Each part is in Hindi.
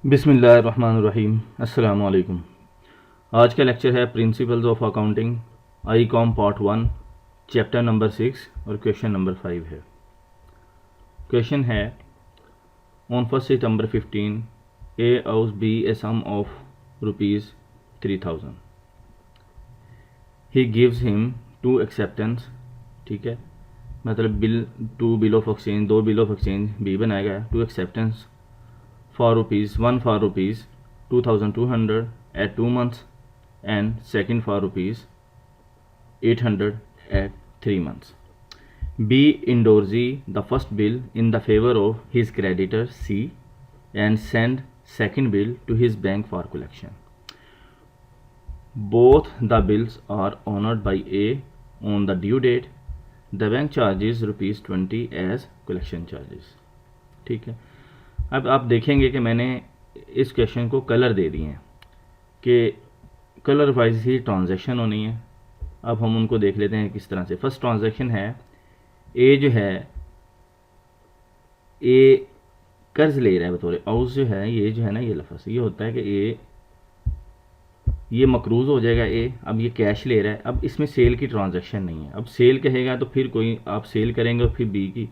बिस्मिल्लाहिर्रहमानिर्रहीम। अस्सलाम वालेकुम। आज का लेक्चर है principles of accounting I com part 1 chapter number 6 और क्वेश्चन नंबर 5 है। क्वेश्चन है ऑन 1 सितंबर 15 ए आउस बी ए सम ऑफ ₹3000 ही गिव्स हिम टू एक्सेप्टेंस। ठीक है, मतलब बिल ऑफ एक्सचेंज, दो बिल ऑफ एक्सचेंज बी बनाएगा to acceptance for rupees 2200 at 2 months and second for rupees 800 at 3 months. B endorses the first bill in the favor of his creditor C and send second bill to his bank for collection. Both the bills are honored by A on the due date. The bank charges ₹20 as collection charges. ठीक है, अब आप देखेंगे कि मैंने इस क्वेश्चन को कलर दे दिए हैं कि कलर वाइज ही ट्रांजैक्शन होनी है। अब हम उनको देख लेते हैं किस तरह से। फर्स्ट ट्रांजैक्शन है ए जो है, ए कर्ज ले रहा है बतौर आउस जो है, ये जो है ना, ये लफ्ज़ ये होता है कि ए ये मकरूज़ हो जाएगा ए। अब ये कैश ले रहा है, अब इसमें सेल की ट्रांजैक्शन नहीं है। अब सेल कहेगा तो फिर कोई आप सेल करेंगे और फिर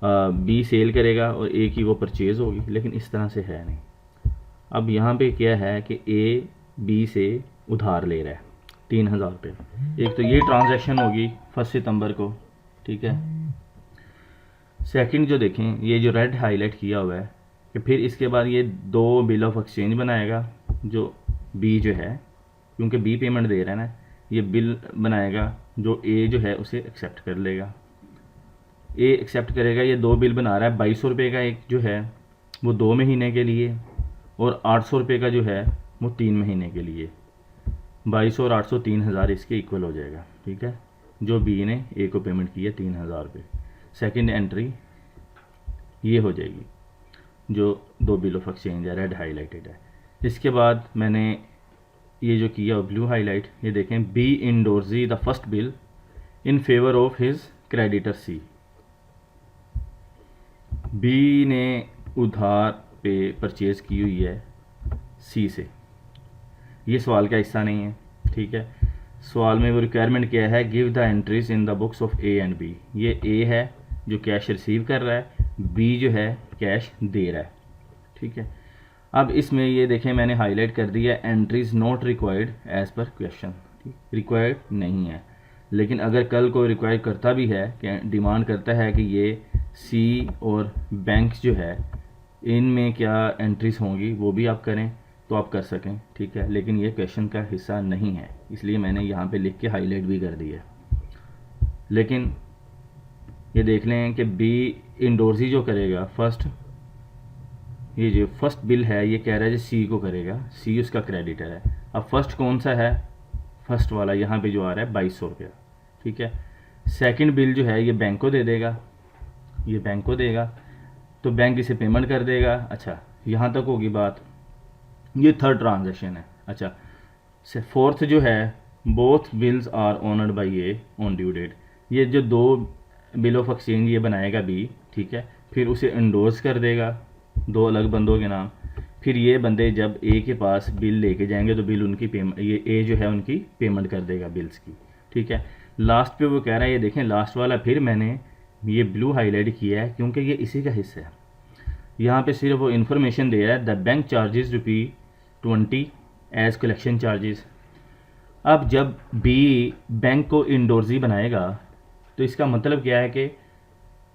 बी सेल करेगा और ए की वो परचेज़ होगी, लेकिन इस तरह से है नहीं। अब यहाँ पे क्या है कि ए बी से उधार ले रहा है 3000 रुपये। एक तो ये ट्रांजैक्शन होगी 1 सितंबर को। ठीक है, सेकंड जो देखें, ये जो रेड हाईलाइट किया हुआ है कि फिर इसके बाद ये दो बिल ऑफ एक्सचेंज बनाएगा जो बी जो है, क्योंकि बी पेमेंट दे रहा है ना, ये बिल बनाएगा जो ए जो है उसे एक्सेप्ट कर लेगा। ए एक्सेप्ट करेगा, ये दो बिल बना रहा है 2200 रुपये का, एक जो है वो 2 महीने के लिए और 800 रुपये का जो है वो 3 महीने के लिए। 2200 और 800 3000 इसके इक्वल हो जाएगा। ठीक है, जो बी ने ए को पेमेंट की है 3000 रुपये। सेकेंड एंट्री ये हो जाएगी जो दो बिल ऑफ एक्सचेंज है, रेड हाईलाइटेड है। इसके बाद मैंने ये जो किया ब्लू हाईलाइट, ये देखें, B endorsee the first bill in favour of his creditor C. B ने उधार पे परचेज़ की हुई है सी से। ये सवाल का हिस्सा नहीं है। ठीक है, सवाल में वो रिक्वायरमेंट क्या है, give the entries in the books of A and B. ये ए है जो कैश रिसीव कर रहा है, बी जो है कैश दे रहा है। ठीक है, अब इसमें ये देखें मैंने हाईलाइट कर दिया, entries not required as per question. Required नहीं है, लेकिन अगर कल को रिक्वायर करता भी है कि डिमांड करता है कि ये सी और बैंक्स जो है इनमें क्या एंट्रीज होंगी, वो भी आप करें तो आप कर सकें। ठीक है, लेकिन ये क्वेश्चन का हिस्सा नहीं है, इसलिए मैंने यहाँ पे लिख के हाईलाइट भी कर दिया। लेकिन ये देख लें कि बी इंडोर्सी जो करेगा फर्स्ट, ये जो फर्स्ट बिल है ये कह रहा है जो सी को करेगा, सी उसका क्रेडिटर है। अब फर्स्ट कौन सा है, फर्स्ट वाला यहाँ पे जो आ रहा है 2200 रुपया। ठीक है, सेकंड बिल जो है ये बैंक को दे देगा, ये बैंक को देगा तो बैंक इसे पेमेंट कर देगा। अच्छा, यहाँ तक होगी बात। ये थर्ड ट्रांजैक्शन है। अच्छा, फोर्थ जो है, both bills are honoured by A on due date. ये जो दो बिल ऑफ एक्सचेंज ये बनाएगा बी, ठीक है, फिर उसे एंडोर्स कर देगा दो अलग बंदों के नाम। फिर ये बंदे जब ए के पास बिल लेके जाएंगे तो बिल उनकी पेमेंट, ये ए जो है उनकी पेमेंट कर देगा बिल्स की। ठीक है, लास्ट पे वो कह रहा है, ये देखें लास्ट वाला फिर मैंने ये ब्लू हाईलाइट किया है क्योंकि ये इसी का हिस्सा है। यहाँ पे सिर्फ वो इन्फॉर्मेशन दे रहा है, the bank charges ₹20 as collection charges. अब जब बी बैंक को इंडोर्सी बनाएगा तो इसका मतलब क्या है कि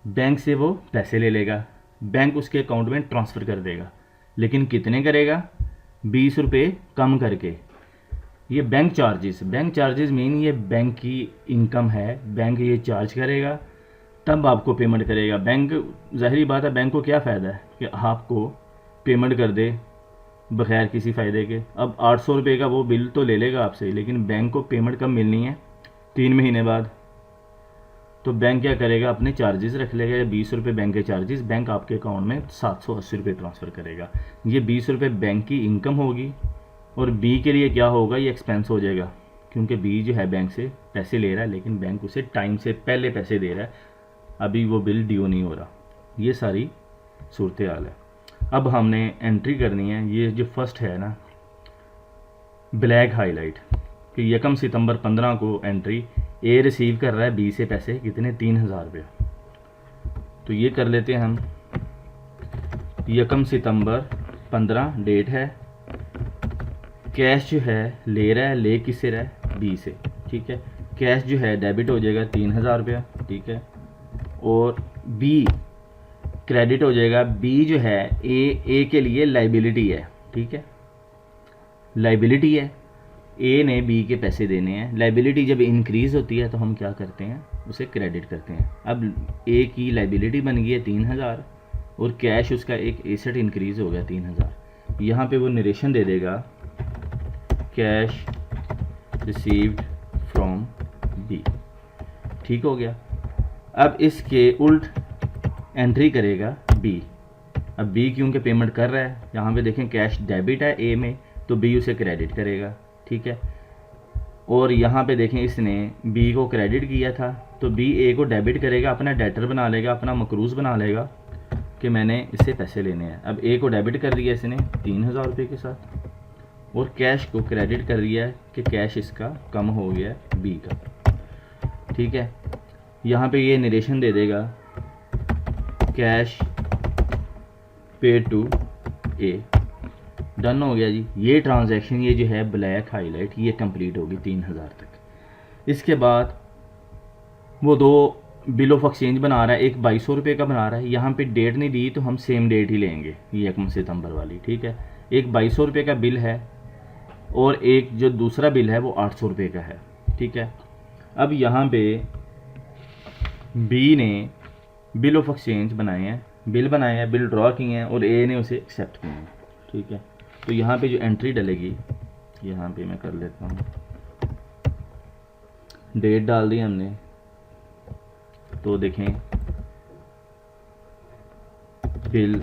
बैंक से वो पैसे ले लेगा, बैंक उसके अकाउंट में ट्रांसफ़र कर देगा, लेकिन कितने करेगा, 20 रुपये कम करके। ये बैंक चार्जेस मीन ये बैंक की इनकम है, बैंक ये चार्ज करेगा तब आपको पेमेंट करेगा। बैंक, ज़ाहिरी बात है, बैंक को क्या फ़ायदा है कि आपको पेमेंट कर दे बग़ैर किसी फ़ायदे के। अब 800 रुपये का वो बिल तो ले लेगा आपसे, लेकिन बैंक को पेमेंट कब मिलनी है, 3 महीने बाद। तो बैंक क्या करेगा, अपने चार्जेस रख लेगा, या 20 रुपये बैंक के चार्जेस, बैंक आपके अकाउंट में 780 रुपये ट्रांसफ़र करेगा। ये 20 रुपये बैंक की इनकम होगी और बी के लिए क्या होगा, ये एक्सपेंस हो जाएगा, क्योंकि बी जो है बैंक से पैसे ले रहा है लेकिन बैंक उसे टाइम से पहले पैसे दे रहा है, अभी वो बिल ड्यू नहीं हो रहा। ये सारी सूरत हाल है। अब हमने एंट्री करनी है, ये जो फर्स्ट है ना ब्लैक हाईलाइट, कि 1 सितंबर 15 को एंट्री ए रिसीव कर रहा है बी से पैसे कितने 3000 रुपये। तो ये कर लेते हैं हम, 1 सितंबर 15 डेट है, कैश जो है ले रहा है, ले किससे रहा है बी से, ठीक है। कैश जो है डेबिट हो जाएगा 3000 रुपया, ठीक है, और बी क्रेडिट हो जाएगा। बी जो है ए के लिए लाइबिलिटी है, ठीक है, लाइबिलिटी है, ए ने बी के पैसे देने हैं। लाइबिलिटी जब इंक्रीज़ होती है तो हम क्या करते हैं, उसे क्रेडिट करते हैं। अब ए की लाइबिलिटी बन गई है 3000 और कैश उसका एक एसेट इंक्रीज़ हो गया 3000। यहाँ पे वो नरेशन दे देगा कैश रिसीव्ड फ्रॉम बी, ठीक हो गया। अब इसके उल्ट एंट्री करेगा बी। अब बी क्योंकि पेमेंट कर रहा है, यहाँ पे देखें कैश डेबिट है ए में, तो बी उसे क्रेडिट करेगा, ठीक है। और यहाँ पे देखें इसने बी को क्रेडिट किया था, तो बी ए को डेबिट करेगा, अपना डेटर बना लेगा, अपना मकरूज़ बना लेगा कि मैंने इससे पैसे लेने हैं। अब ए को डेबिट कर दिया इसने 3000 रुपये के साथ, और कैश को क्रेडिट कर दिया है कि कैश इसका कम हो गया है बी का, ठीक है। यहाँ पे ये नरेशन दे देगा कैश पे टू ए, डन हो गया जी। ये ट्रांजैक्शन, ये जो है ब्लैक हाईलाइट, ये कंप्लीट होगी 3000 तक। इसके बाद वो दो बिल ऑफ एक्सचेंज बना रहा है, एक 2200 रुपये का बना रहा है। यहाँ पे डेट नहीं दी तो हम सेम डेट ही लेंगे, ये 1 सितंबर वाली, ठीक है। एक 2200 रुपये का बिल है और एक जो दूसरा बिल है वो 800 रुपये का है, ठीक है। अब यहाँ पे बी ने बिल ऑफ एक्सचेंज बनाए हैं, बिल बनाए हैं, बिल ड्रॉ किए हैं और ए ने उसे एक्सेप्ट किए हैं, ठीक है। तो यहाँ पे जो एंट्री डलेगी, यहाँ पे मैं कर लेता हूँ, डेट डाल दी हमने, तो देखें बिल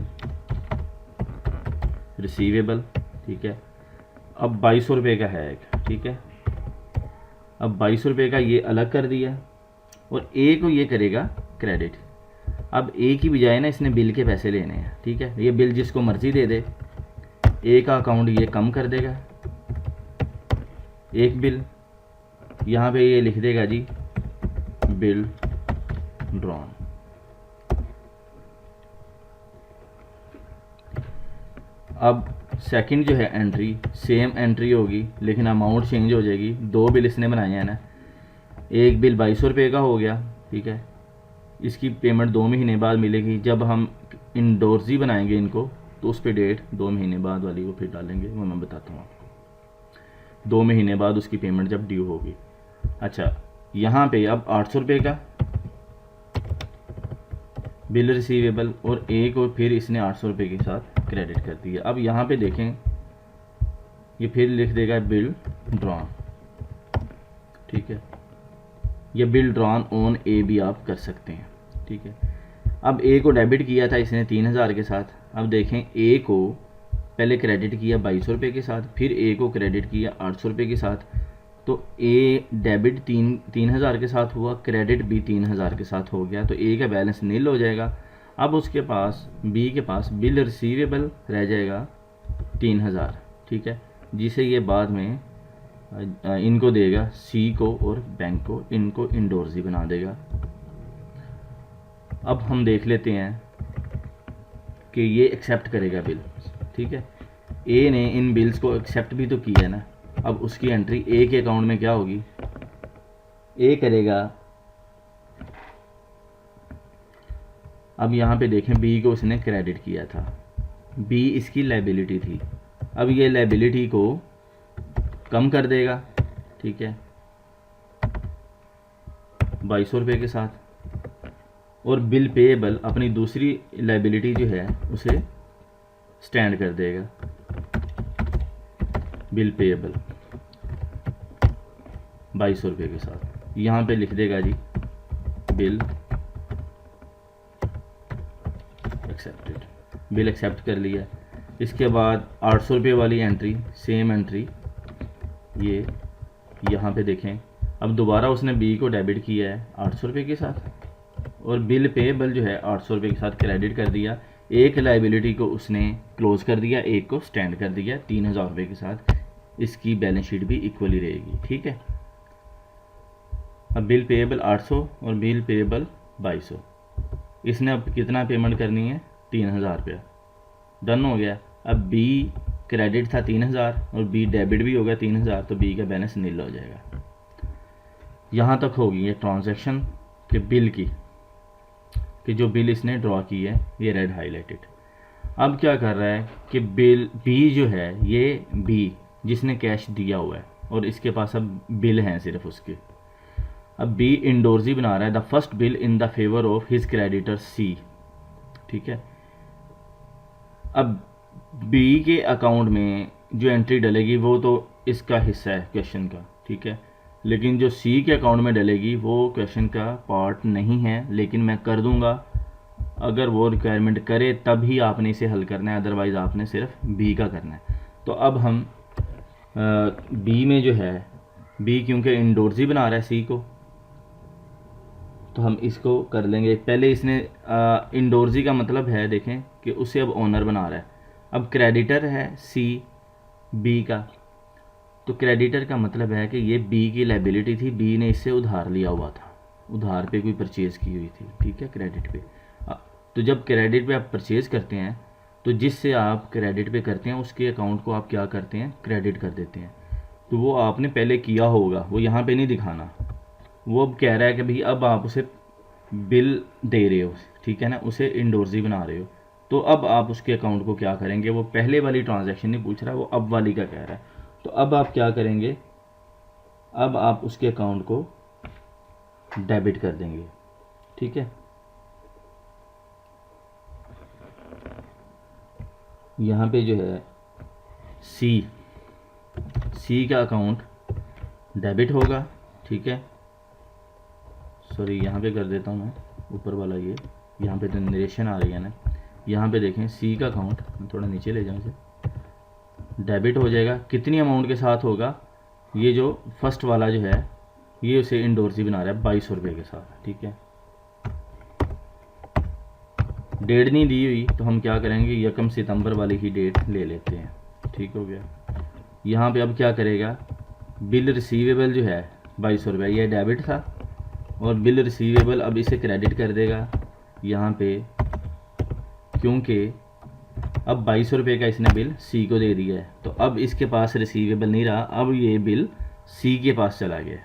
रिसीवेबल, ठीक है। अब 2200 रुपये का है एक, ठीक है। अब 2200 रुपये का ये अलग कर दिया और ए को ये करेगा क्रेडिट। अब ए की बजाय ना इसने बिल के पैसे लेने हैं, ठीक है। ये बिल जिसको मर्जी दे दे, ए का अकाउंट ये कम कर देगा एक बिल, यहाँ पे ये लिख देगा जी बिल ड्रॉन। अब सेकंड जो है एंट्री, सेम एंट्री होगी लेकिन अमाउंट चेंज हो जाएगी। दो बिल इसने बनाए हैं ना, एक बिल 2200 रुपये का हो गया, ठीक है। इसकी पेमेंट 2 महीने बाद मिलेगी। जब हम इंडोर्सी बनाएंगे इनको तो उस पर डेट 2 महीने बाद वाली वो फिर डालेंगे, वो मैं बताता हूँ आपको। 2 महीने बाद उसकी पेमेंट जब ड्यू होगी। अच्छा, यहाँ पे अब 800 रुपये का बिल रिसीवेबल और ए को फिर इसने 800 रुपये के साथ क्रेडिट कर दिया। अब यहाँ पे देखें ये फिर लिख देगा बिल ड्रॉन, ठीक है। ये बिल ड्रॉन ऑन ए भी आप कर सकते हैं, ठीक है। अब ए को डेबिट किया था इसने 3000 के साथ। अब देखें ए को पहले क्रेडिट किया 2200 रुपये के साथ, फिर ए को क्रेडिट किया 800 रुपये के साथ। तो ए डेबिट 3000 के साथ हुआ, क्रेडिट भी 3000 के साथ हो गया, तो ए का बैलेंस नील हो जाएगा। अब उसके पास बी के पास बिल रिसीवेबल रह जाएगा 3000, ठीक है, जिसे ये बाद में इनको देगा, सी को और बैंक को, इनको इंडोर्सी बना देगा। अब हम देख लेते हैं कि ये एक्सेप्ट करेगा बिल, ठीक है। ए ने इन बिल्स को एक्सेप्ट भी तो किया है ना। अब उसकी एंट्री ए के अकाउंट में क्या होगी, ए करेगा। अब यहाँ पे देखें बी को उसने क्रेडिट किया था, बी इसकी लाइबिलिटी थी। अब ये लाइबिलिटी को कम कर देगा, ठीक है, 2200 रुपये के साथ। और बिल पेएबल अपनी दूसरी लाइबिलिटी जो है उसे स्टैंड कर देगा, बिल पेएबल 2200 रुपये के साथ। यहाँ पे लिख देगा जी बिल एक्सेप्टेड, बिल एक्सेप्ट कर लिया। इसके बाद 800 रुपये वाली एंट्री, सेम एंट्री, ये यहाँ पे देखें। अब दोबारा उसने बी को डेबिट किया है 800 रुपये के साथ और बिल पेएबल जो है 800 रुपये के साथ क्रेडिट कर दिया। एक लाइबिलिटी को उसने क्लोज कर दिया, एक को स्टैंड कर दिया 3000 रुपये के साथ। इसकी बैलेंस शीट भी इक्वली रहेगी, ठीक है। अब बिल पेएबल 800 और बिल पेएबल 2200। इसने अब कितना पेमेंट करनी है, 3000 रुपया। डन हो गया। अब बी क्रेडिट था 3000 और बी डेबिट भी हो गया 3000, तो बी का बैलेंस नील हो जाएगा। यहाँ तक होगी ये ट्रांजैक्शन के बिल की, कि जो बिल इसने ड्रॉ की है, ये रेड हाईलाइटेड। अब क्या कर रहा है कि बिल बी जो है, ये बी जिसने कैश दिया हुआ है और इसके पास अब बिल हैं सिर्फ उसके। अब बी इंडोर्जी बना रहा है the first bill in the favour of his creditor C, ठीक है। अब बी के अकाउंट में जो एंट्री डलेगी वो तो इसका हिस्सा है क्वेश्चन का, ठीक है। लेकिन जो सी के अकाउंट में डलेगी वो क्वेश्चन का पार्ट नहीं है, लेकिन मैं कर दूंगा। अगर वो रिक्वायरमेंट करे तब ही आपने इसे हल करना है, अदरवाइज़ आपने सिर्फ बी का करना है। तो अब हम बी में जो है, बी क्योंकि इंडोर्जी बना रहा है सी को, तो हम इसको कर लेंगे। पहले इसने इंडोर्जी का मतलब है, देखें कि उसे अब ओनर बना रहा है। अब क्रेडिटर है सी बी का, तो क्रेडिटर का मतलब है कि ये बी की लाइबिलिटी थी, बी ने इससे उधार लिया हुआ था, उधार पे कोई परचेज़ की हुई थी, ठीक है, क्रेडिट पे। तो जब क्रेडिट पे आप परचेज़ करते हैं तो जिससे आप क्रेडिट पे करते हैं उसके अकाउंट को आप क्या करते हैं, क्रेडिट कर देते हैं। तो वो आपने पहले किया होगा, वो यहाँ पे नहीं दिखाना। वो अब कह रहा है कि भाई अब आप उसे बिल दे रहे हो, ठीक है ना, उसे इंडोर्जी बना रहे हो, तो अब आप उसके अकाउंट को क्या करेंगे। वो पहले वाली ट्रांजैक्शन नहीं पूछ रहा, वो अब वाली का कह रहा है। तो अब आप क्या करेंगे, अब आप उसके अकाउंट को डेबिट कर देंगे, ठीक है। यहाँ पे जो है सी का अकाउंट डेबिट होगा, ठीक है। सॉरी, यहाँ पे कर देता हूँ मैं ऊपर वाला, ये यहाँ पे तो नरेशन आ रही है ना। यहाँ पे देखें सी का अकाउंट, मैं थोड़ा नीचे ले जाऊँ इसे, डेबिट हो जाएगा। कितनी अमाउंट के साथ होगा, ये जो फर्स्ट वाला जो है ये उसे इंडोर्सी बना रहा है 2200 रुपये के साथ, ठीक है। डेट नहीं दी हुई तो हम क्या करेंगे, 1 सितंबर वाली ही डेट ले लेते हैं, ठीक हो गया। यहाँ पे अब क्या करेगा, बिल रिसीवेबल जो है 2200 रुपये, ये डेबिट था, और बिल रिसीवेबल अब इसे क्रेडिट कर देगा यहाँ पे, क्योंकि अब 2200 रुपये का इसने बिल सी को दे दिया है, तो अब इसके पास रिसीवेबल नहीं रहा, अब ये बिल सी के पास चला गया।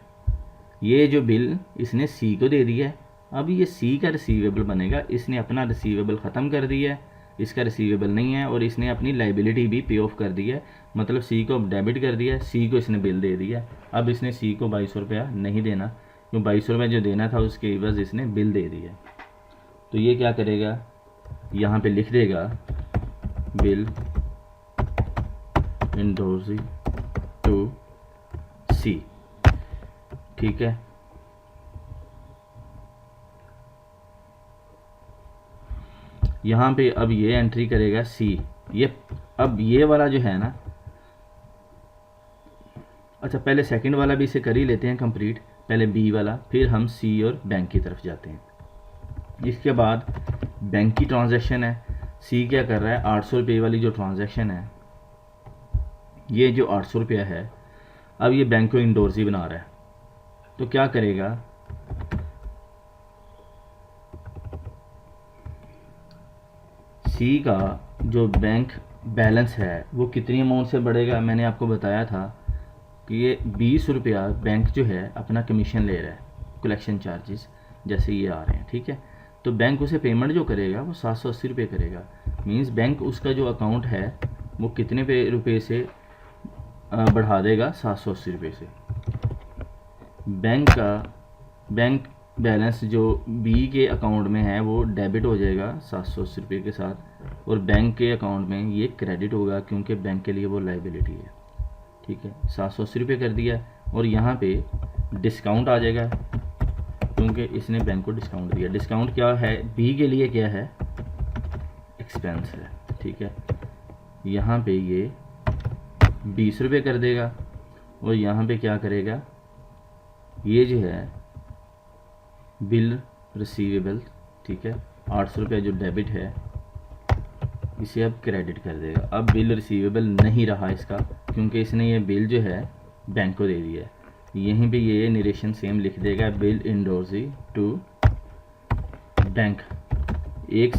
ये जो बिल इसने सी को दे दिया है, अब ये सी का रिसीवेबल बनेगा। इसने अपना रिसीवेबल ख़त्म कर दिया है, इसका रिसीवेबल नहीं है, और इसने अपनी लाइबिलिटी भी पे ऑफ कर दी है, मतलब सी को अब डेबिट कर दिया है, सी को इसने बिल दे दिया। अब इसने सी को 2200 रुपया नहीं देना, क्यों 2200 रुपये जो देना था उसके एवज इसने बिल दे दिया। तो ये क्या करेगा, यहाँ पे लिख देगा बिल इंडोर्सी टू सी, ठीक है। यहाँ पे अब ये एंट्री करेगा सी। ये अब ये वाला जो है ना, अच्छा पहले सेकंड वाला भी इसे कर ही लेते हैं कंप्लीट, पहले बी वाला, फिर हम सी और बैंक की तरफ जाते हैं। इसके बाद बैंक की ट्रांजैक्शन है। सी क्या कर रहा है, 800 रुपये वाली जो ट्रांजैक्शन है, ये जो 800 रुपया है, अब ये बैंक को इंडोर्सी बना रहा है। तो क्या करेगा, सी का जो बैंक बैलेंस है वो कितनी अमाउंट से बढ़ेगा। मैंने आपको बताया था कि ये 20 रुपया बैंक जो है अपना कमीशन ले रहा है, कलेक्शन चार्जेस जैसे ये आ रहे हैं, ठीक है। तो बैंक उसे पेमेंट जो करेगा वो 780 रुपये करेगा। मींस बैंक उसका जो अकाउंट है वो कितने रुपये से बढ़ा देगा, 780 रुपये से। बैंक बैलेंस जो बी के अकाउंट में है वो डेबिट हो जाएगा 780 रुपये के साथ, और बैंक के अकाउंट में ये क्रेडिट होगा, क्योंकि बैंक के लिए वो लाइबिलिटी है, ठीक है। 780 रुपये कर दिया, और यहाँ पे डिस्काउंट आ जाएगा, क्योंकि इसने बैंक को डिस्काउंट दिया। डिस्काउंट क्या है, बी के लिए क्या है, एक्सपेंस है, ठीक है। यहाँ पे ये 20 रुपये कर देगा, और यहाँ पे क्या करेगा, ये जो है बिल रिसीवेबल, ठीक है, 800 रुपये जो डेबिट है इसे अब क्रेडिट कर देगा। अब बिल रिसीवेबल नहीं रहा इसका, क्योंकि इसने ये बिल जो है बैंक को दे दिया है। यहीं पे ये नरेशन सेम लिख देगा, बिल इंडोर्सी टू बैंक। एक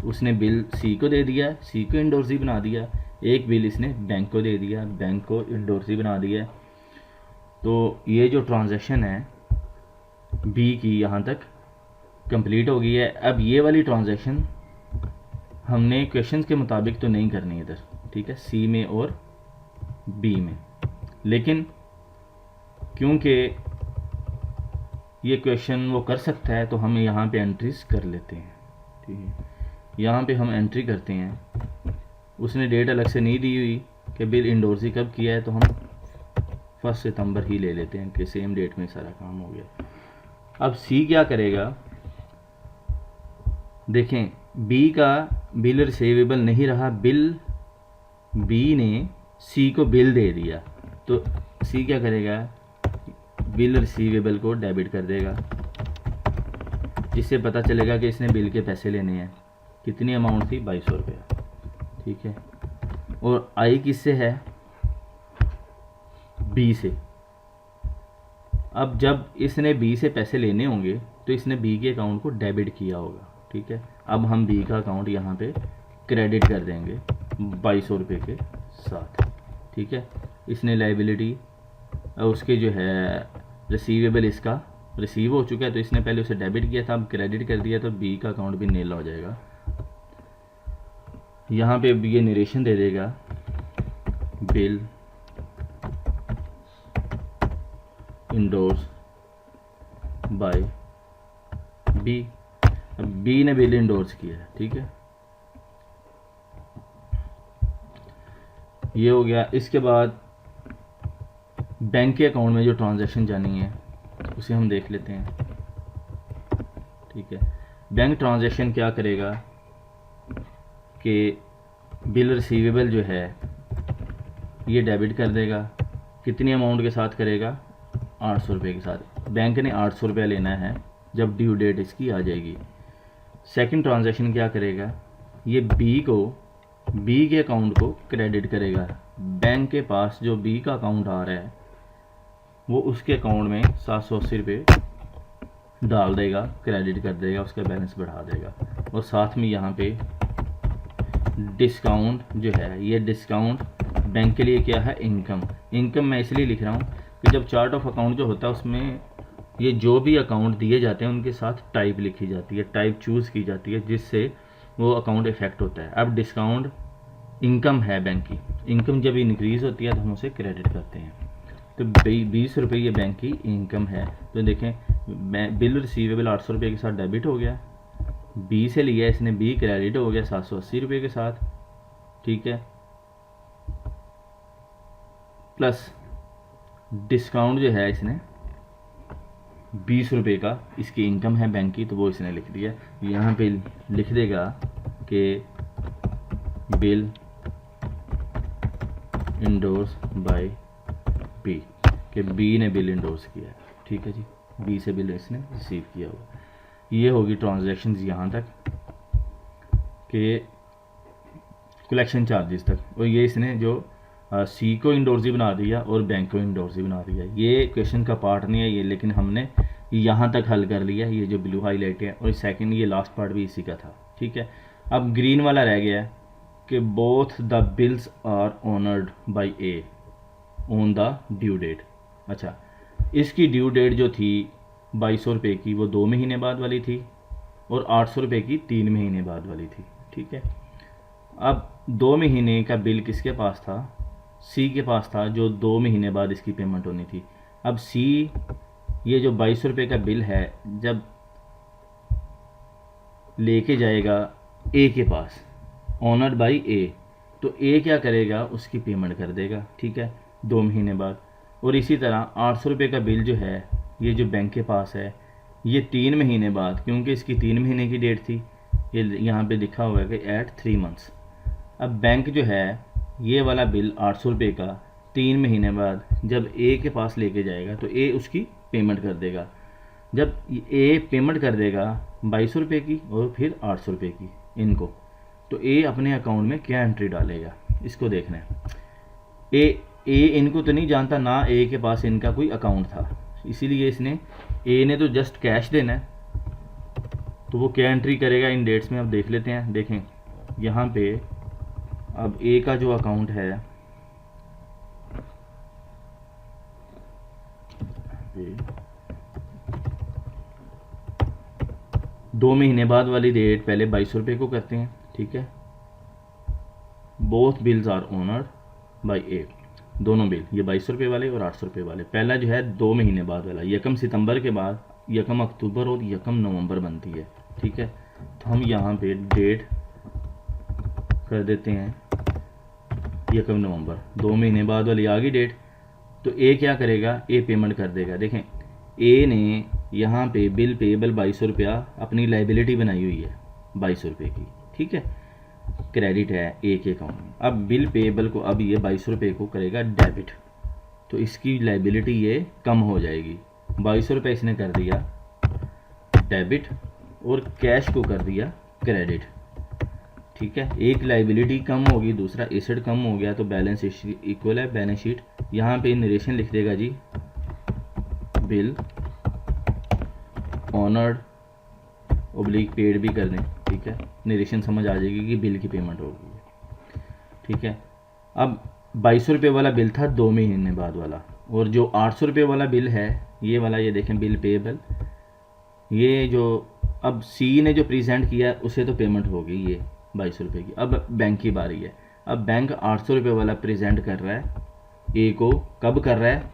उसने बिल सी को दे दिया, सी को इंडोर्सी बना दिया, एक बिल इसने बैंक को दे दिया, बैंक को इंडोर्सी बना दिया। तो ये जो ट्रांजैक्शन है बी की यहाँ तक कंप्लीट हो गई है। अब ये वाली ट्रांजैक्शन हमने क्वेश्चन के मुताबिक तो नहीं करनी इधर, ठीक है, सी में और बी में, लेकिन क्योंकि ये क्वेश्चन वो कर सकता है तो हम यहाँ पे एंट्रीज कर लेते हैं। ठीक है, यहाँ पे हम एंट्री करते हैं। उसने डेट अलग से नहीं दी हुई कि बिल इंडोर्सी कब किया है, तो हम 1 सितंबर ही ले लेते हैं कि सेम डेट में सारा काम हो गया। अब सी क्या करेगा, देखें बी का बिल रिसीवेबल नहीं रहा, बिल बी ने सी को बिल दे दिया, तो सी क्या करेगा, बिल रिसीवेबल को डेबिट कर देगा। इससे पता चलेगा कि इसने बिल के पैसे लेने हैं। कितनी अमाउंट थी, 2200 रुपया, ठीक है। और आई किससे है, बी से। अब जब इसने बी से पैसे लेने होंगे तो इसने बी के अकाउंट को डेबिट किया होगा, ठीक है। अब हम बी का अकाउंट यहाँ पे क्रेडिट कर देंगे 2200 रुपये के साथ, ठीक है। इसने लाइबिलिटी उसके जो है रिसीवेबल इसका रिसीव हो चुका है, तो इसने पहले उसे डेबिट किया था, अब क्रेडिट कर दिया, तो बी का अकाउंट भी नील हो जाएगा। यहाँ पे ये नरेशन दे देगा, बिल इंडोर्स बाय बी। अब बी ने बिल इंडोर्स किया है, ठीक है, ये हो गया। इसके बाद बैंक के अकाउंट में जो ट्रांजैक्शन जानी है उसे हम देख लेते हैं, ठीक है। बैंक ट्रांजैक्शन क्या करेगा कि बिल रिसीवेबल जो है ये डेबिट कर देगा। कितनी अमाउंट के साथ करेगा, 800 रुपये के साथ। बैंक ने 800 रुपया लेना है जब ड्यू डेट इसकी आ जाएगी। सेकंड ट्रांजैक्शन क्या करेगा, ये बी के अकाउंट को क्रेडिट करेगा। बैंक के पास जो बी का अकाउंट आ रहा है वो उसके अकाउंट में 780 रुपये डाल देगा, क्रेडिट कर देगा, उसका बैलेंस बढ़ा देगा। और साथ में यहाँ पे डिस्काउंट जो है, ये डिस्काउंट बैंक के लिए क्या है, इनकम। इनकम मैं इसलिए लिख रहा हूँ कि जब चार्ट ऑफ अकाउंट जो होता है उसमें ये जो भी अकाउंट दिए जाते हैं उनके साथ टाइप लिखी जाती है, टाइप चूज़ की जाती है, जिससे वो अकाउंट इफेक्ट होता है। अब डिस्काउंट इनकम है बैंक की, इनकम जब इंक्रीज़ होती है तो हम उसे क्रेडिट करते हैं। तो 20 रुपये ये बैंक की इनकम है। तो देखें बिल रिसीवेबल 800 रुपये के साथ डेबिट हो गया, बी से लिया इसने, बी क्रेडिट हो गया 780 रुपये के साथ, ठीक है। प्लस डिस्काउंट जो है इसने 20 रुपये का, इसकी इनकम है बैंक की, तो वो इसने लिख दिया। यहाँ पे लिख देगा कि बिल इंडोर्स बाय बी, कि बी ने बिल इंडोर्स किया है, ठीक है जी, बी से बिल इसने रिसीव किया होगा। ये होगी ट्रांजैक्शंस यहाँ तक के कलेक्शन चार्जेस तक। और ये इसने जो सी को इंडोर्सी बना दिया और बैंक को इंडोर्सी बना दिया। ये क्वेश्चन का पार्ट नहीं है ये, लेकिन हमने यहाँ तक हल कर लिया, ये जो ब्लू हाईलाइट है। और सेकंड ये लास्ट पार्ट भी इसी का था, ठीक है। अब ग्रीन वाला रह गया है कि both the bills are honoured by A on the due date. अच्छा, इसकी ड्यू डेट जो थी 2200 रुपये की वो 2 महीने बाद वाली थी, और 800 रुपये की 3 महीने बाद वाली थी, ठीक है। अब 2 महीने का बिल किसके पास था, सी के पास था, जो 2 महीने बाद इसकी पेमेंट होनी थी। अब सी ये जो 2200 रुपये का बिल है जब लेके जाएगा ए के पास, ऑनर्ड बाय ए, तो ए क्या करेगा, उसकी पेमेंट कर देगा, ठीक है, 2 महीने बाद। और इसी तरह 800 रुपये का बिल जो है ये जो बैंक के पास है ये 3 महीने बाद, क्योंकि इसकी 3 महीने की डेट थी, ये यहाँ पे लिखा हुआ है कि एट 3 मंथ्स। अब बैंक जो है ये वाला बिल 800 रुपये का 3 महीने बाद जब ए के पास लेके जाएगा तो ए उसकी पेमेंट कर देगा। जब ए पेमेंट कर देगा 2200 रुपये की और फिर 800 रुपये की इनको, तो ए अपने अकाउंट में क्या एंट्री डालेगा, इसको देखना है। ए इनको तो नहीं जानता ना, ए के पास इनका कोई अकाउंट था, इसीलिए इसने ए ने तो जस्ट कैश देना है, तो वो क्या एंट्री करेगा इन डेट्स में अब देख लेते हैं। देखें यहाँ पे अब ए का जो अकाउंट है, दो महीने बाद वाली डेट पहले 2200 रुपये को करते हैं, ठीक है। Both bills are honoured by A, दोनों बिल, ये 2200 रुपये वाले और 800 रुपये वाले। पहला जो है 2 महीने बाद वाला, 1 सितंबर के बाद 1 अक्टूबर और 1 नवंबर बनती है, ठीक है। तो हम यहाँ पे डेट कर देते हैं 1 नवंबर, 2 महीने बाद वाली आ गई डेट। तो ए क्या करेगा, ए पेमेंट कर देगा। देखें ए ने यहाँ पे बिल पेएबल 2200 रुपया अपनी लाइबिलिटी बनाई हुई है 2200 रुपये की, ठीक है, क्रेडिट है ए के अकाउंट में। अब बिल पेएबल को अब ये 2200 रुपये को करेगा डेबिट, तो इसकी लाइबिलिटी ये कम हो जाएगी। 2200 रुपये इसने कर दिया डेबिट और कैश को कर दिया क्रेडिट, ठीक है। एक लाइबिलिटी कम होगी, दूसरा एसेट कम हो गया, तो बैलेंस इक्वल है बैलेंस शीट। यहाँ पे नरेशन लिख देगा जी, बिल ऑनर्ड ओब्लिक पेड भी कर दें, ठीक है, नरेशन समझ आ जाएगी कि बिल की पेमेंट होगी, ठीक है। अब 2200 रुपये वाला बिल था 2 महीने बाद वाला, और जो 800 रुपये वाला बिल है ये वाला, ये देखें बिल पेएबल, ये जो अब सी ने जो प्रेजेंट किया उसे तो पेमेंट हो गई ये 2200 रुपये की। अब बैंक की बारी है, अब बैंक 800 रुपये वाला प्रेजेंट कर रहा है ए को, कब कर रहा है,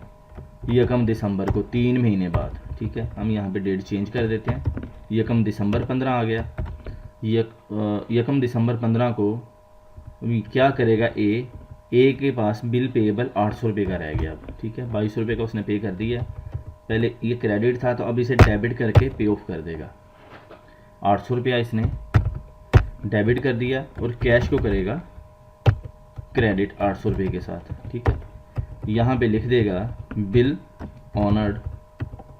1 दिसंबर को, 3 महीने बाद, ठीक है। हम यहाँ पे डेट चेंज कर देते हैं, 1 दिसंबर 15 आ गया, 1 दिसंबर 15 को क्या करेगा ए के पास बिल पेएबल 800 रुपये का रह गया, अब ठीक है, 2200 रुपये का उसने पे कर दिया। पहले ये क्रेडिट था तो अब इसे डेबिट करके पे ऑफ कर देगा, 800 रुपया इसने डेबिट कर दिया और कैश को करेगा क्रेडिट 800 रुपये के साथ, ठीक है। यहाँ पे लिख देगा बिल ऑनर्ड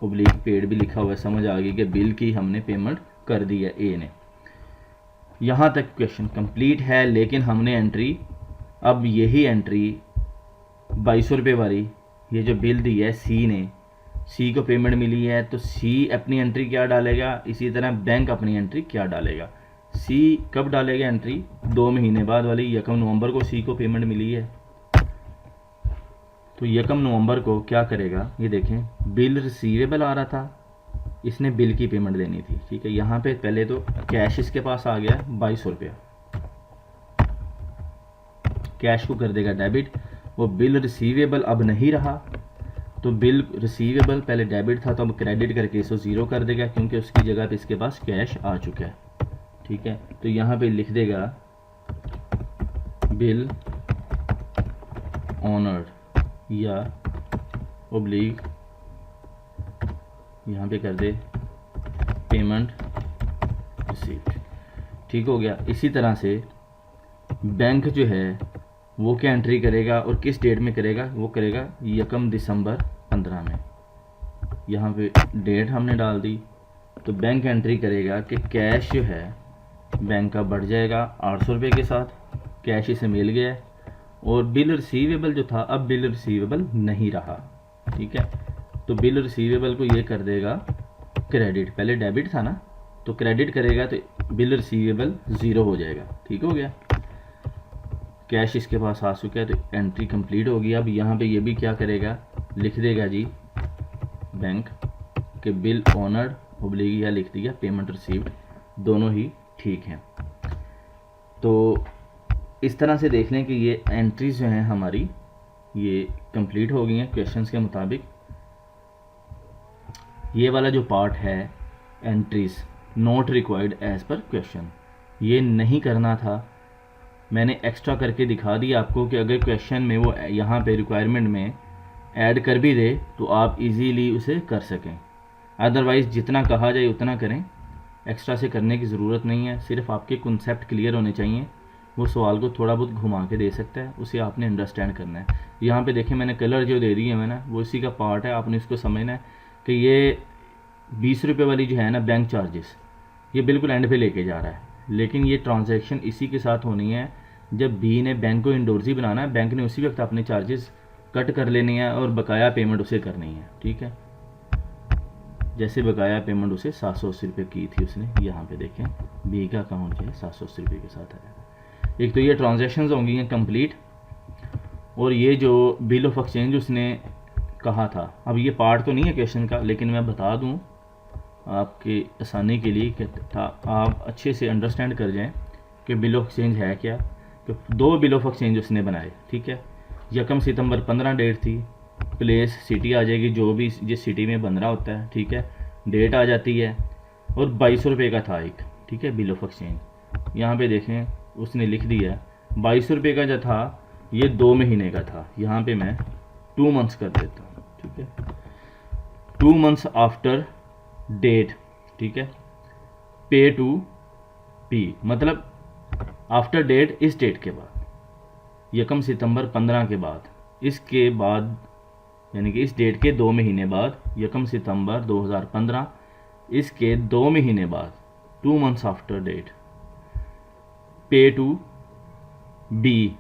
ओब्लिक पेड भी लिखा हुआ है, समझ आ गई कि बिल की हमने पेमेंट कर दी है ए ने। यहाँ तक क्वेश्चन कंप्लीट है, लेकिन हमने एंट्री, अब यही एंट्री 2200 रुपये वाली, ये जो बिल दी है सी ने, सी को पेमेंट मिली है, तो सी अपनी एंट्री क्या डालेगा, इसी तरह बैंक अपनी एंट्री क्या डालेगा। सी कब डालेगा एंट्री, 2 महीने बाद वाली, 1 नवंबर को सी को पेमेंट मिली है, तो 1 नवंबर को क्या करेगा, ये देखें बिल रिसीवेबल आ रहा था, इसने बिल की पेमेंट देनी थी, ठीक है। यहाँ पे पहले तो कैश इसके पास आ गया 2200 रुपया, कैश को कर देगा डेबिट, वो बिल रिसीवेबल अब नहीं रहा, तो बिल रिसीवेबल पहले डेबिट था तो अब क्रेडिट करके इसको ज़ीरो कर देगा, क्योंकि उसकी जगह पे इसके पास कैश आ चुका है, ठीक है। तो यहाँ पे लिख देगा बिल ऑनर्ड या ओब्लिक, यहाँ पे कर दे पेमेंट रिसीव्ड, ठीक हो गया। इसी तरह से बैंक जो है वो क्या एंट्री करेगा और किस डेट में करेगा, वो करेगा 1 दिसंबर 15 में, यहाँ पे डेट हमने डाल दी, तो बैंक एंट्री करेगा कि कैश जो है बैंक का बढ़ जाएगा 800 रुपये के साथ, कैश इसे मिल गया, और बिल रिसीवेबल जो था अब बिल रिसीवेबल नहीं रहा, ठीक है। तो बिल रिसीवेबल को ये कर देगा क्रेडिट, पहले डेबिट था ना, तो क्रेडिट करेगा तो बिल रिसीवेबल ज़ीरो हो जाएगा, ठीक हो गया। कैश इसके पास आ चुका है तो एंट्री कंप्लीट होगी। अब यहाँ पे ये भी क्या करेगा, लिख देगा जी बैंक के बिल ऑनर्ड ओब्लिक, या लिख दिया पेमेंट रिसीव्ड, दोनों ही ठीक हैं। तो इस तरह से देख लें कि ये एंट्रीज जो हैं हमारी ये कंप्लीट हो गई हैं क्वेश्चंस के मुताबिक। ये वाला जो पार्ट है entries not required as per question, ये नहीं करना था, मैंने एक्स्ट्रा करके दिखा दिया आपको कि अगर क्वेश्चन में वो यहाँ पे रिक्वायरमेंट में ऐड कर भी दे तो आप इजीली उसे कर सकें, अदरवाइज़ जितना कहा जाए उतना करें, एक्स्ट्रा से करने की ज़रूरत नहीं है। सिर्फ आपके कॉन्सेप्ट क्लियर होने चाहिए, वो सवाल को थोड़ा बहुत घुमा के दे सकता है, उसे आपने अंडरस्टैंड करना है। यहाँ पे देखें मैंने कलर जो दे दी है मैंने, वो इसी का पार्ट है, आपने इसको समझना है कि ये 20 रुपये वाली जो है ना बैंक चार्जेस, ये बिल्कुल एंड पे लेके जा रहा है, लेकिन ये ट्रांजैक्शन इसी के साथ होनी है जब बी ने बैंक को इंडोर्सी बनाना है, बैंक ने उसी वक्त अपने चार्जेस कट कर लेने हैं और बकाया पेमेंट उसे करनी है। ठीक है, जैसे बकाया पेमेंट उसे 780 रुपये की थी उसने, यहाँ पे देखें बी का अकाउंट जो है 780 रुपये के साथ आया। एक तो ये ट्रांजैक्शंस होंगी हैं कंप्लीट, और ये जो बिल ऑफ एक्सचेंज उसने कहा था, अब ये पार्ट तो नहीं है क्वेश्चन का, लेकिन मैं बता दूं आपकी आसानी के लिए कि आप अच्छे से अंडरस्टैंड कर जाएं कि बिल ऑफ एक्सचेंज है क्या। तो 2 बिल ऑफ एक्सचेंज उसने बनाए। ठीक है, 1 सितंबर 15 डेट थी, प्लेस सिटी आ जाएगी जो भी जिस सिटी में बन रहा होता है। ठीक है, डेट आ जाती है, और 2200 रुपये का था एक। ठीक है, बिल ऑफ एक्सचेंज यहाँ पे देखें उसने लिख दिया 2200 रुपये का जो था ये 2 महीने का था। यहाँ पे मैं 2 मंथ्स कर देता हूँ। ठीक है, 2 मंथ्स आफ्टर डेट। ठीक है, पे टू पी, मतलब आफ्टर डेट इस डेट के बाद, 1 सितंबर 15 के बाद, इसके बाद यानी कि इस डेट के 2 महीने बाद, 1 सितंबर 2015, इसके 2 महीने बाद, 2 मंथ्स आफ्टर डेट, पे टू बी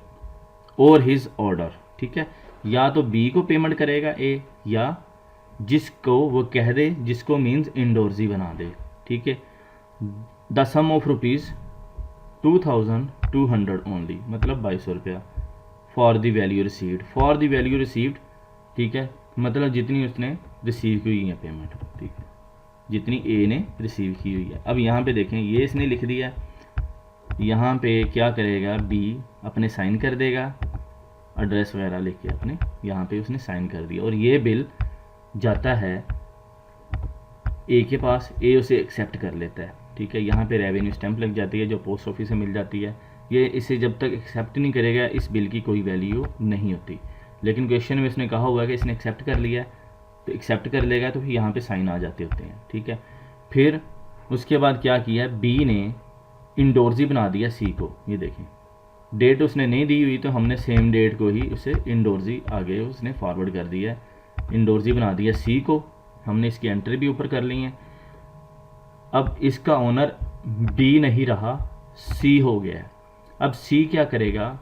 और हिज ऑर्डर। ठीक है, या तो बी को पेमेंट करेगा ए, या जिसको वो कह दे, जिसको मीन्स इंडोर्सी बना दे। ठीक है, the sum of rupees 2200 only, मतलब 2200 रुपया, for the value received, for the value received. ठीक है, मतलब जितनी उसने रिसीव की हुई है पेमेंट। ठीक है, जितनी ए ने रिसीव की हुई है। अब यहाँ पे देखें ये इसने लिख दिया, यहाँ पे क्या करेगा बी, अपने साइन कर देगा, एड्रेस वगैरह लिख के अपने यहाँ पे उसने साइन कर दिया, और ये बिल जाता है ए के पास, ए उसे एक्सेप्ट कर लेता है। ठीक है, यहाँ पे रेवेन्यू स्टैंप लग जाती है जो पोस्ट ऑफिस से मिल जाती है। ये इसे जब तक एक्सेप्ट नहीं करेगा इस बिल की कोई वैल्यू नहीं होती, लेकिन क्वेश्चन में इसने कहा हुआ है कि इसने एक्सेप्ट कर लिया, तो एक्सेप्ट कर लेगा तो फिर यहाँ पे साइन आ जाते होते हैं। ठीक है, फिर उसके बाद क्या किया, बी ने इंडोर्सी बना दिया सी को। ये देखें डेट उसने नहीं दी हुई, तो हमने सेम डेट को ही उसे इंडोर्सी आगे उसने फॉरवर्ड कर दिया, इंडोर्सी बना दिया सी को। हमने इसकी एंट्री भी ऊपर कर ली है। अब इसका ओनर बी नहीं रहा, सी हो गया है। अब सी क्या करेगा,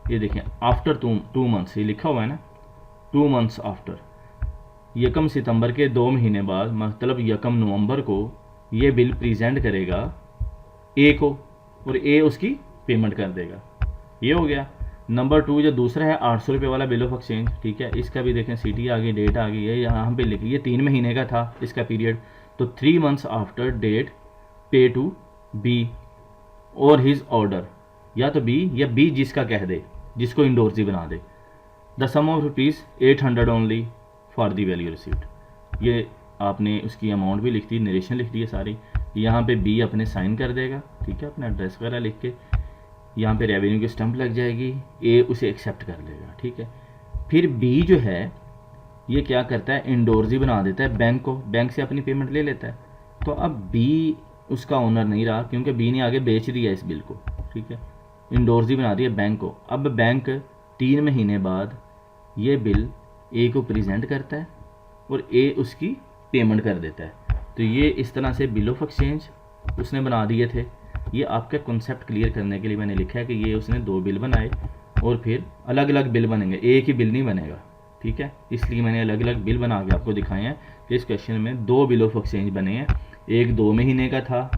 ये देखें आफ्टर 2 मंथ्स, ये लिखा हुआ है ना, 2 मंथ्स आफ्टर, 1 सितंबर के 2 महीने बाद, मतलब 1 नवंबर को ये बिल प्रेजेंट करेगा ए को, और ए उसकी पेमेंट कर देगा। ये हो गया। नंबर 2 जो दूसरा है 800 रुपये वाला बिल ऑफ एक्सचेंज। ठीक है, इसका भी देखें सिटी आ गई, डेट आ गई है, यहाँ पे लिखी, ये 3 महीने का था इसका पीरियड, तो 3 मंथ्स आफ्टर डेट, पे टू बी और हिज ऑर्डर, या तो बी या बी जिसका कह दे, जिसको इंडोर्सी बना दे, the sum of rupees 800 only for the value received. ये आपने उसकी अमाउंट भी लिख दी, नरेशन लिख दी है सारी। यहाँ पे बी अपने साइन कर देगा। ठीक है, अपना एड्रेस वगैरह लिख के, यहाँ पे रेवेन्यू की स्टंप लग जाएगी, ए उसे एक्सेप्ट कर लेगा। ठीक है, फिर बी जो है ये क्या करता है, इंडोर्सी बना देता है बैंक को, बैंक से अपनी पेमेंट ले लेता है। तो अब बी उसका ओनर नहीं रहा, क्योंकि बी ने आगे बेच दिया इस बिल को। ठीक है, इंडोर्सी बना दिया बैंक को। अब बैंक 3 महीने बाद ये बिल ए को प्रेजेंट करता है, और ए उसकी पेमेंट कर देता है। तो ये इस तरह से बिल ऑफ एक्सचेंज उसने बना दिए थे। ये आपका कॉन्सेप्ट क्लियर करने के लिए मैंने लिखा है कि ये उसने 2 बिल बनाए, और फिर अलग अलग बिल बनेंगे, एक ही बिल नहीं बनेगा। ठीक है, इसलिए मैंने अलग अलग बिल बना के आपको दिखाए हैं कि इस क्वेश्चन में 2 बिल ऑफ एक्सचेंज बने हैं। एक 2 महीने का था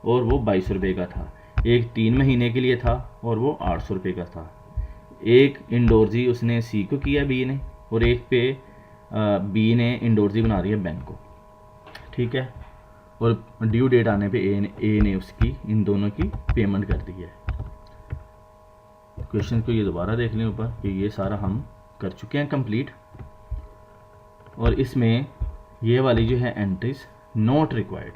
और वो 2200 रुपये का था, एक 3 महीने के लिए था और वो 800 रुपये का था। एक इंडोर्सी उसने सी को किया बी ने, और एक पे बी ने इंडोर्सी बना दिया बैंक को। ठीक है, और ड्यू डेट आने पे ए ने उसकी इन दोनों की पेमेंट कर दी है। क्वेश्चन को ये दोबारा देख लें ऊपर कि ये सारा हम कर चुके हैं कंप्लीट, और इसमें ये वाली जो है entries not required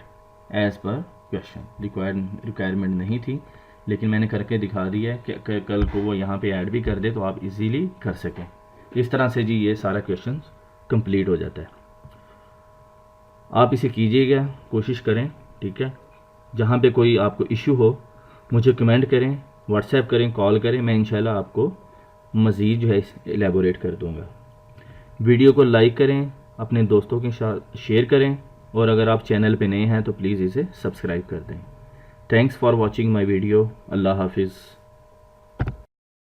as per question, requirement नहीं थी, लेकिन मैंने करके दिखा दिया है कि कल को वो यहाँ पे ऐड भी कर दे तो आप इजीली कर सकें। इस तरह से जी ये सारा क्वेश्चन कंप्लीट हो जाता है। आप इसे कीजिएगा, कोशिश करें। ठीक है, जहाँ पे कोई आपको इशू हो मुझे कमेंट करें, व्हाट्सएप करें, कॉल करें, मैं इंशाल्लाह आपको मज़ीद जो है एलेबोरेट कर दूँगा। वीडियो को लाइक करें, अपने दोस्तों के साथ शेयर करें, और अगर आप चैनल पे नए हैं तो प्लीज़ इसे सब्सक्राइब कर दें। Thanks for watching my video. अल्लाह हाफिज़।